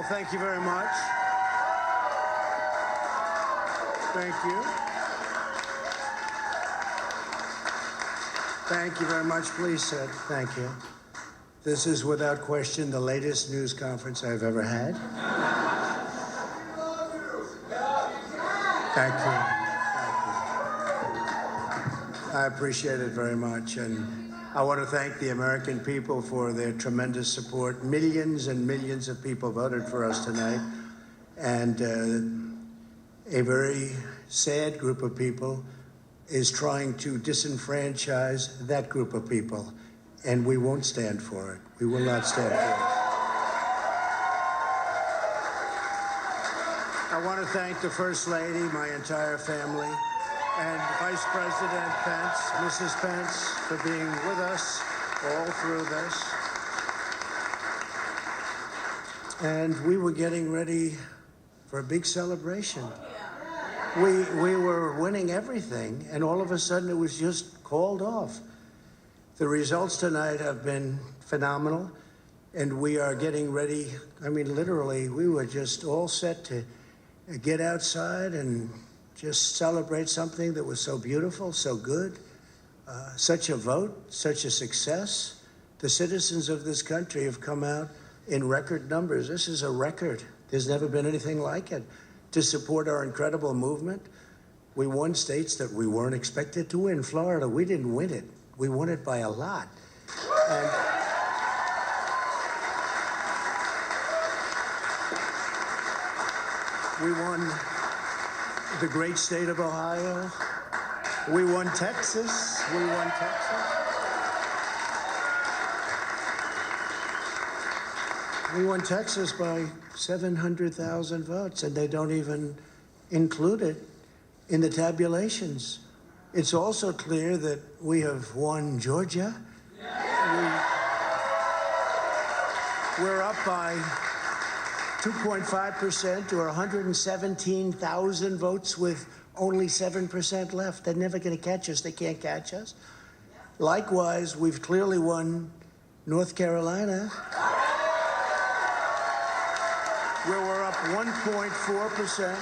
Well, thank you very much. Thank you. Thank you very much. Please sit. Thank you. This is without question the latest news conference I've ever had. Thank you. I appreciate it very much. And I want to thank the American people for their tremendous support. Millions and millions of people voted for us tonight. And a very sad group of people is trying to disenfranchise that group of people. And we won't stand for it. We will not stand for it. I want to thank the First Lady, my entire family, and Vice President Pence, Mrs. Pence, for being with us all through this. And we were getting ready for a big celebration. We were winning everything, and all of a sudden it was just called off. The results tonight have been phenomenal, and we are getting ready. I mean, literally, we were just all set to get outside and just celebrate something that was so beautiful, so good, such a vote, such a success. The citizens of this country have come out in record numbers. This is a record. There's never been anything like it. To support our incredible movement, we won states that we weren't expected to win. Florida, we didn't win it. We won it by a lot. And we won the great state of Ohio. We won Texas. We won Texas. We won Texas by 700,000 votes, and they don't even include it in the tabulations. It's also clear that we have won Georgia. We're up by 2.5% or 117,000 votes with only 7% left. They're never going to catch us. They can't catch us. Likewise, we've clearly won North Carolina, where we're up 1.4%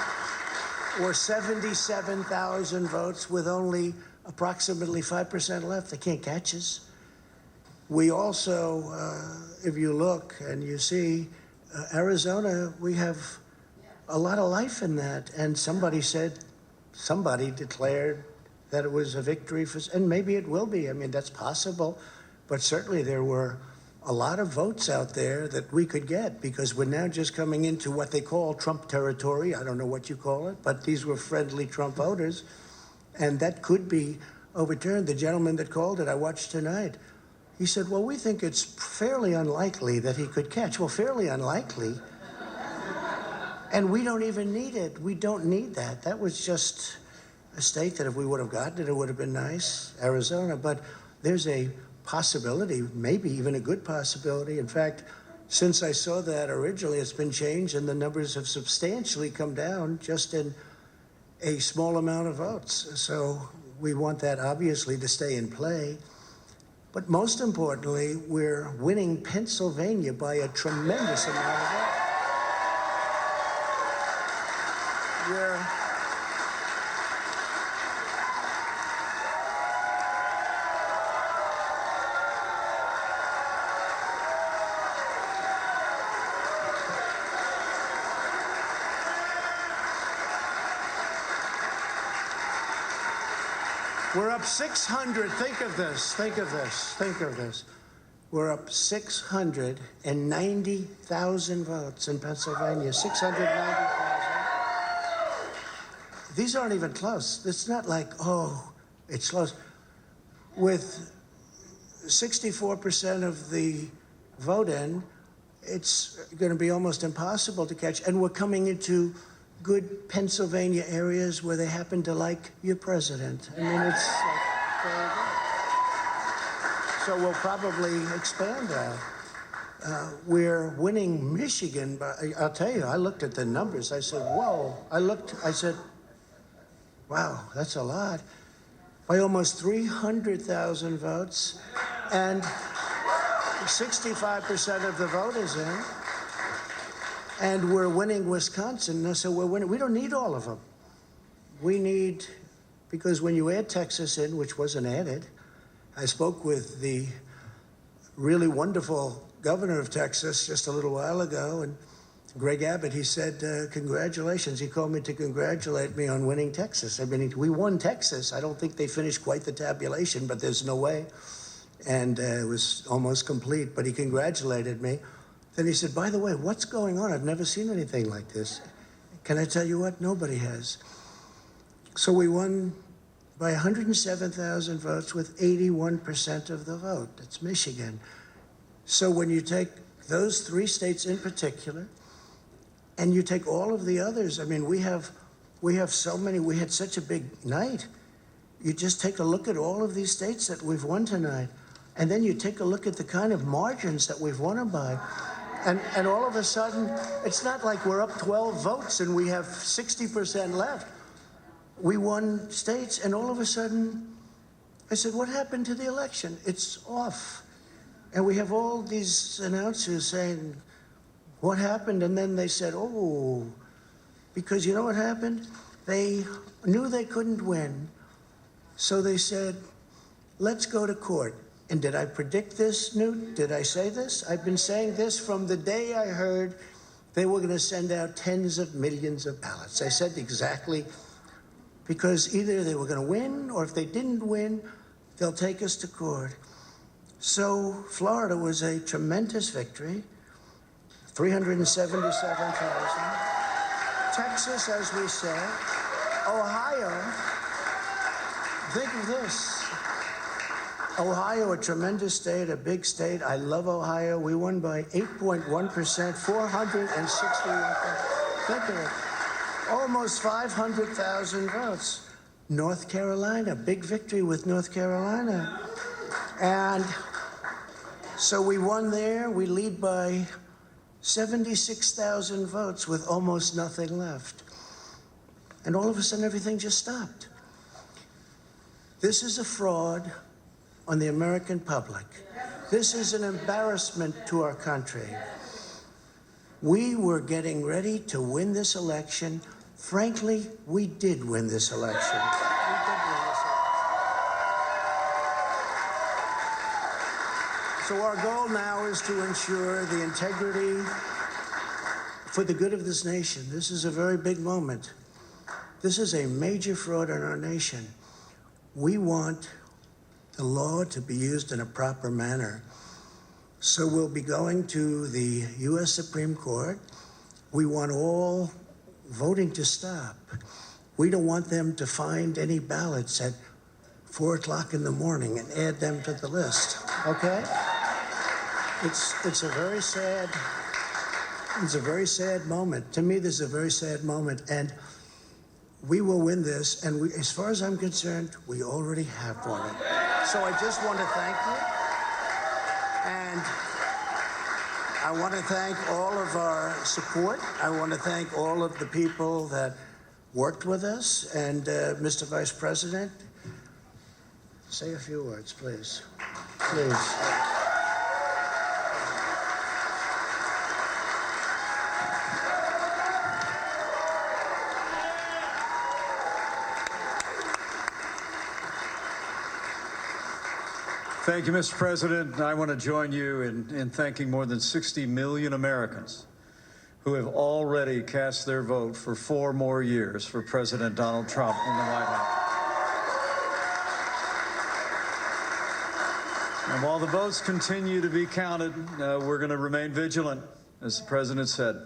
or 77,000 votes with only approximately 5% left. They can't catch us. We also, if you look and you see, Arizona, we have a lot of life in that. And somebody declared that it was a victory for, and maybe it will be. I mean, that's possible. But certainly there were a lot of votes out there that we could get, because we're now just coming into what they call Trump territory. I don't know what you call it, but these were friendly Trump voters, and that could be overturned. The gentleman that called it, I watched tonight, he said, well, we think it's fairly unlikely that he could catch. Well, fairly unlikely. And we don't even need it. We don't need that. That was just a state that if we would have gotten it, it would have been nice, Arizona. But there's a possibility, maybe even a good possibility. In fact, since I saw that originally, it's been changed, and the numbers have substantially come down just in a small amount of votes. So we want that, obviously, to stay in play. But most importantly, we're winning Pennsylvania by a tremendous amount of votes. We're up 600. Think of this. We're up 690,000 votes in Pennsylvania. 690,000. These aren't even close. It's not like, oh, it's close. With 64% of the vote in, it's going to be almost impossible to catch. And we're coming into good Pennsylvania areas where they happen to like your president. I mean, it's like very good. So we'll probably expand that. We're winning Michigan, but I'll tell you, I looked at the numbers. I said, whoa. I said, wow, that's a lot. By almost 300,000 votes, and 65% of the vote is in. And we're winning Wisconsin, so we're winning. We don't need all of them. We need, because when you add Texas in, which wasn't added, I spoke with the really wonderful governor of Texas just a little while ago, and Greg Abbott, he said, congratulations. He called me to congratulate me on winning Texas. I mean, we won Texas. I don't think they finished quite the tabulation, but there's no way. And it was almost complete, but he congratulated me. Then he said, by the way, what's going on? I've never seen anything like this. Can I tell you what? Nobody has. So we won by 107,000 votes with 81% of the vote. That's Michigan. So when you take those three states in particular, and you take all of the others, I mean, we have so many, we had such a big night. You just take a look at all of these states that we've won tonight, and then you take a look at the kind of margins that we've won them by. And all of a sudden, it's not like we're up 12 votes and we have 60% left. We won states, and all of a sudden, I said, what happened to the election? It's off. And we have all these announcers saying, what happened? And then they said, oh, because you know what happened? They knew they couldn't win. So they said, let's go to court. And did I predict this, Newt? Did I say this? I've been saying this from the day I heard they were going to send out tens of millions of ballots. I said exactly, because either they were going to win, or if they didn't win, they'll take us to court. So Florida was a tremendous victory, 377,000. Texas, as we said. Ohio, think of this. Ohio, a tremendous state, a big state. I love Ohio. We won by 8.1%, 461. Think of it. Almost 500,000 votes. North Carolina, big victory with North Carolina. And so we won there. We lead by 76,000 votes with almost nothing left. And all of a sudden, everything just stopped. This is a fraud on the American public. This is an embarrassment to our country. We were getting ready to win this election. Frankly, we did win this election. So our goal now is to ensure the integrity for the good of this nation. This is a very big moment. This is a major fraud in our nation. We want the law to be used in a proper manner. So we'll be going to the U.S. Supreme Court. We want all voting to stop. We don't want them to find any ballots at 4 o'clock in the morning and add them to the list, okay? It's a very sad moment. To me, this is a very sad moment, and we will win this, and as far as I'm concerned, we already have won it. So I just want to thank you, and I want to thank all of our support. I want to thank all of the people that worked with us, and Mr. Vice President, say a few words, please. Please. Thank you, Mr. President. I want to join you in thanking more than 60 million Americans who have already cast their vote for 4 more years for President Donald Trump in the White House. And while the votes continue to be counted, we're going to remain vigilant, as the President said.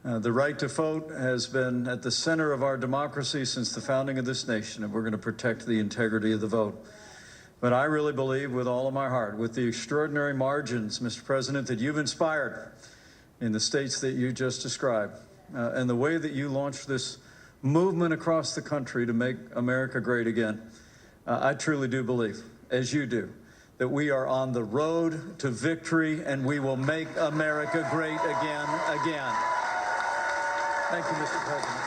The right to vote has been at the center of our democracy since the founding of this nation, and we're going to protect the integrity of the vote. But I really believe with all of my heart, with the extraordinary margins, Mr. President, that you've inspired in the states that you just described, and the way that you launched this movement across the country to make America great again, I truly do believe, as you do, that we are on the road to victory, and we will make America great again. Thank you, Mr. President.